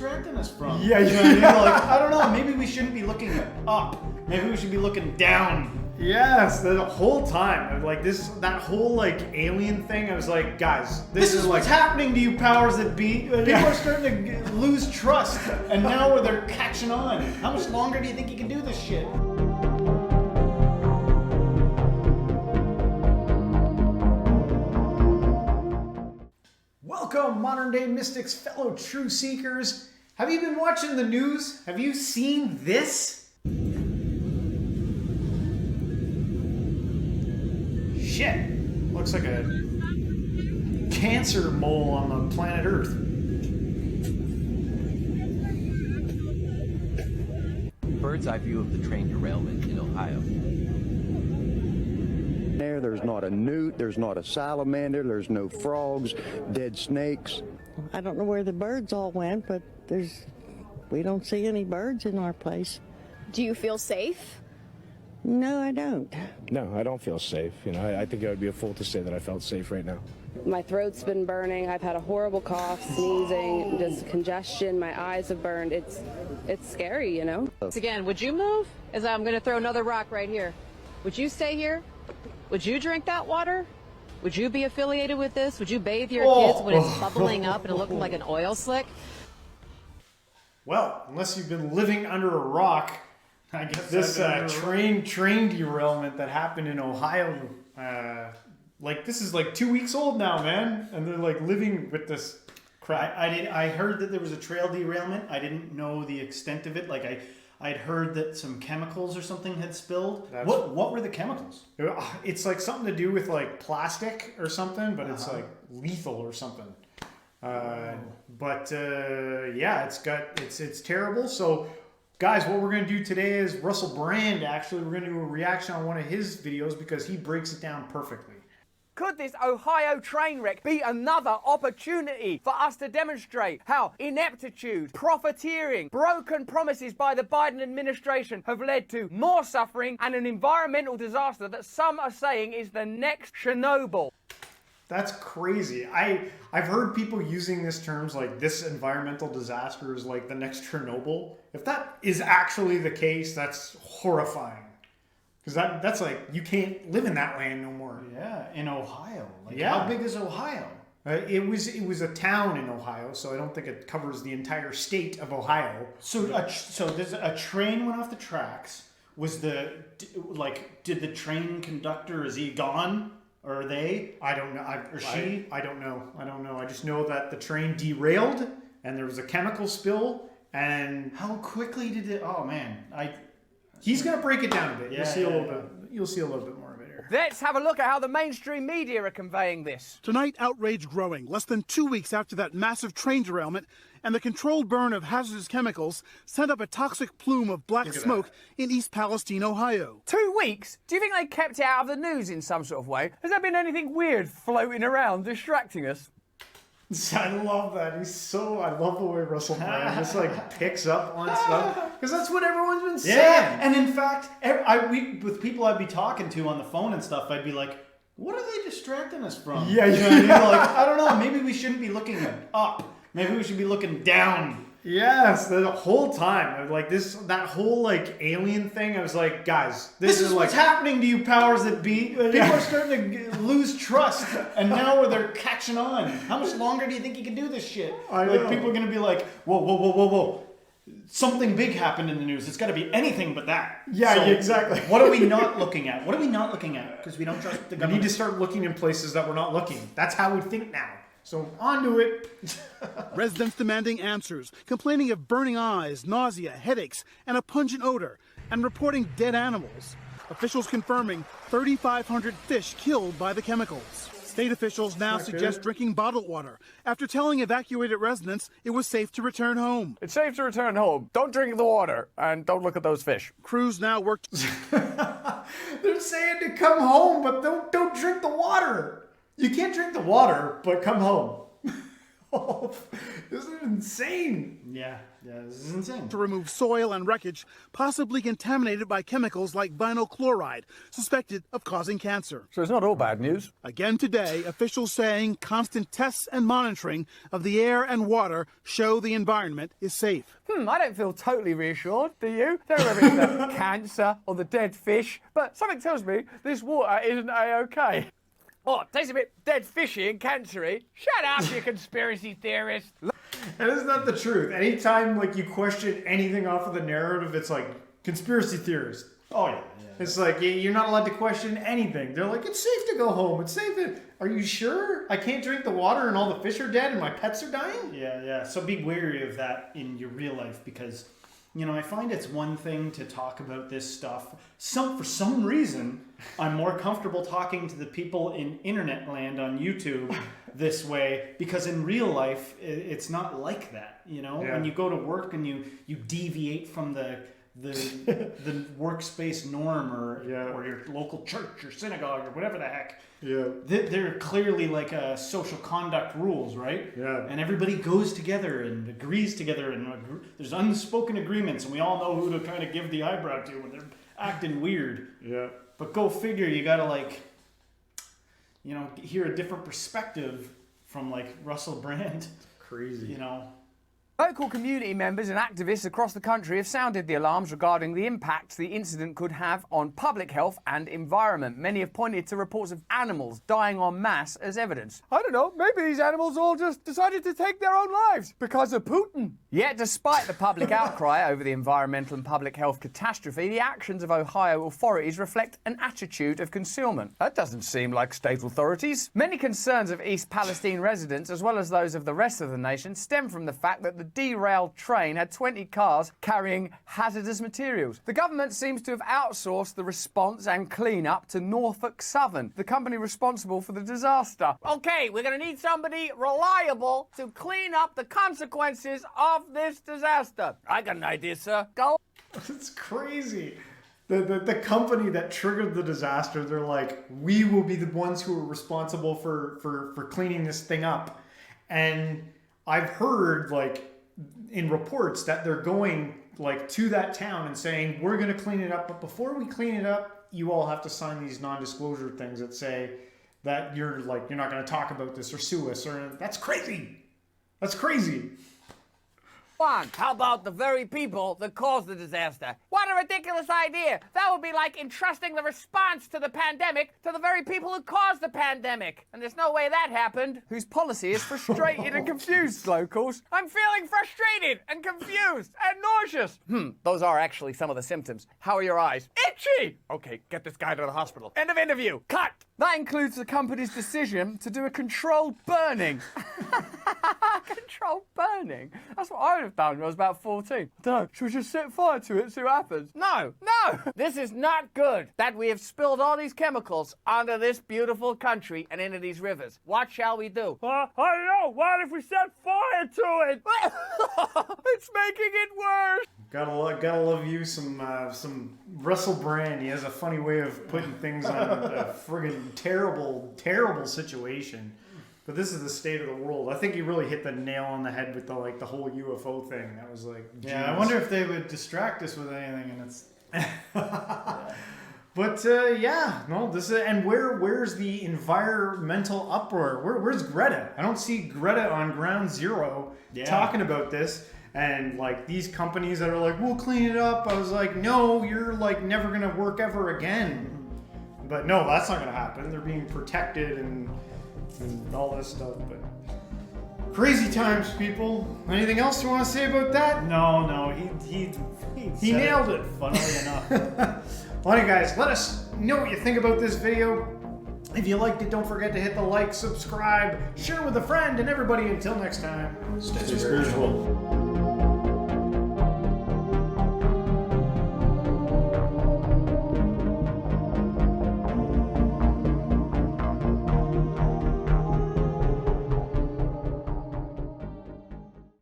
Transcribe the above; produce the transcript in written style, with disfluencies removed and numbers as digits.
distracting us from? Yeah, you know what I mean? Like, I don't know, maybe we shouldn't be looking up. Maybe we should be looking down. Yes, the whole time, like that whole like alien thing. I was like, guys, This is what's happening to you, powers that be. People are starting to lose trust, and now they're catching on. How much longer do you think you can do this shit? Welcome, modern day mystics, fellow true seekers. Have you been watching the news? Have you seen this? Shit. Looks like a cancer mole on the planet Earth. Bird's eye view of the train derailment in Ohio. There's not a newt, there's not a salamander, there's no frogs, dead snakes. I don't know where the birds all went, but we don't see any birds in our place. Do you feel safe? No, I don't. No, I don't feel safe. You know, I think I would be a fool to say that I felt safe right now. My throat's been burning. I've had a horrible cough, sneezing, just congestion. My eyes have burned. It's scary, you know? Again, would you move? As I'm going to throw another rock right here. Would you stay here? Would you drink that water? Would you be affiliated with this? Would you bathe your kids when it's bubbling up and looking like an oil slick? Well, unless you've been living under a rock, I guess this train derailment that happened in Ohio, like this is like 2 weeks old now, man, and they're like living with this crap. I heard that there was a trail derailment. I didn't know the extent of it. Like I'd heard that some chemicals or something had spilled. What were the chemicals? It's like something to do with like plastic or something, but it's like lethal or something. Yeah, it's terrible. So guys, what we're going to do today is Russell Brand, actually, we're going to do a reaction on one of his videos because he breaks it down perfectly. Could this Ohio train wreck be another opportunity for us to demonstrate how ineptitude, profiteering, broken promises by the Biden administration have led to more suffering and an environmental disaster that some are saying is the next Chernobyl? That's crazy. I've heard people using this terms like this environmental disaster is like the next Chernobyl. If that is actually the case, that's horrifying. Because that's like, you can't live in that land no more. Yeah, in Ohio. Like, how big is Ohio? It was a town in Ohio, so I don't think it covers the entire state of Ohio. So there's a train went off the tracks. Did the train conductor, is he gone? Or are they? I don't know. Or she? I don't know. I just know that the train derailed and there was a chemical spill. And how quickly did it? Oh man, he's gonna break it down a bit. You'll see a little bit. You'll see a little bit more of it here. Let's have a look at how the mainstream media are conveying this. Tonight, outrage growing, less than 2 weeks after that massive train derailment, and the controlled burn of hazardous chemicals sent up a toxic plume of black smoke in East Palestine, Ohio. 2 weeks? Do you think they kept it out of the news in some sort of way? Has there been anything weird floating around distracting us? I love that. I love the way Russell Brand just like picks up on stuff. Because that's what everyone's been saying. Yeah, and in fact, with people I'd be talking to on the phone and stuff, I'd be like, what are they distracting us from? Yeah, you know what I mean? Like, I don't know, maybe we shouldn't be looking up. Maybe we should be looking down. Yes, the whole time, like that whole like alien thing. I was like, guys, this is what's happening to you, powers that be. People are starting to lose trust, and now they're catching on. How much longer do you think you can do this shit? Like people are gonna be like, whoa. Something big happened in the news. It's got to be anything but that. Yeah, so, exactly. What are we not looking at? Because we don't trust the government. We need to start looking in places that we're not looking. That's how we think now. So, on to it. Residents demanding answers, complaining of burning eyes, nausea, headaches, and a pungent odor, and reporting dead animals. Officials confirming 3,500 fish killed by the chemicals. State officials now suggest drinking bottled water after telling evacuated residents it was safe to return home. It's safe to return home. Don't drink the water, and don't look at those fish. Crews now work. They're saying to come home, but don't drink the water. You can't drink the water, but come home. This is insane. Yeah, this is insane. To remove soil and wreckage possibly contaminated by chemicals like vinyl chloride, suspected of causing cancer. So it's not all bad news. Again today, officials saying constant tests and monitoring of the air and water show the environment is safe. I don't feel totally reassured, do you? Don't know whether it's the cancer or the dead fish, but something tells me this water isn't A-OK. Oh, it tastes a bit dead fishy and cancery. Shut up, you conspiracy theorist. And isn't that the truth? Anytime like you question anything off of the narrative, it's like conspiracy theorist. Oh yeah. It's like you're not allowed to question anything. They're like, it's safe to go home. It's safe. Are you sure? I can't drink the water and all the fish are dead and my pets are dying? Yeah. So be wary of that in your real life because, you know, I find it's one thing to talk about this stuff. For some reason, I'm more comfortable talking to the people in internet land on YouTube this way because in real life, it's not like that. You know, when you go to work and you deviate from the workspace norm or your local church or synagogue or whatever the heck. Yeah. They're clearly like social conduct rules, right? Yeah. And everybody goes together and agrees together and there's unspoken agreements and we all know who to kind of give the eyebrow to when they're acting weird. Yeah. But go figure, you gotta like, you know, hear a different perspective from like Russell Brand. Crazy. You know. Local community members and activists across the country have sounded the alarms regarding the impact the incident could have on public health and environment. Many have pointed to reports of animals dying en masse as evidence. I don't know, maybe these animals all just decided to take their own lives because of Putin. Yet, despite the public outcry over the environmental and public health catastrophe, the actions of Ohio authorities reflect an attitude of concealment. That doesn't seem like state authorities. Many concerns of East Palestine residents, as well as those of the rest of the nation, stem from the fact that the derailed train had 20 cars carrying hazardous materials. The government seems to have outsourced the response and clean-up to Norfolk Southern, the company responsible for the disaster. Okay, we're going to need somebody reliable to clean up the consequences of this disaster. I got an idea, sir. Go. It's crazy. The company that triggered the disaster, they're like, we will be the ones who are responsible for cleaning this thing up. And I've heard like in reports that they're going like to that town and saying, we're going to clean it up. But before we clean it up, you all have to sign these non-disclosure things that say that you're not going to talk about this or sue us. Or that's crazy. That's crazy. How about the very people that caused the disaster? What a ridiculous idea! That would be like entrusting the response to the pandemic to the very people who caused the pandemic. And there's no way that happened. Whose policy is frustrated and confused, locals. I'm feeling frustrated and confused and nauseous. Those are actually some of the symptoms. How are your eyes? Itchy! Okay, get this guy to the hospital. End of interview. Cut! That includes the company's decision to do a controlled burning. Controlled burning? That's what I would have done when I was about 14. I don't know, should we just set fire to it and see what happens? No! This is not good that we have spilled all these chemicals onto this beautiful country and into these rivers. What shall we do? I don't know. What if we set fire to it? It's making it worse. Gotta love you some Russell Brand. He has a funny way of putting things on a friggin' terrible situation. But this is the state of the world. I think he really hit the nail on the head with the whole UFO thing. That was like, geez. Yeah, I wonder if they would distract us with anything, and it's. But and where's the environmental uproar? Where's Greta? I don't see Greta on ground zero talking about this. And like these companies that are like, we'll clean it up. I was like, no, you're like never gonna work ever again. But no, that's not gonna happen. They're being protected and all this stuff. But crazy times, people. Anything else you want to say about that? No, he nailed it. Funnily enough. Well, anyway, guys, let us know what you think about this video. If you liked it, don't forget to hit the like, subscribe, share with a friend, and everybody, until next time, stay spiritual.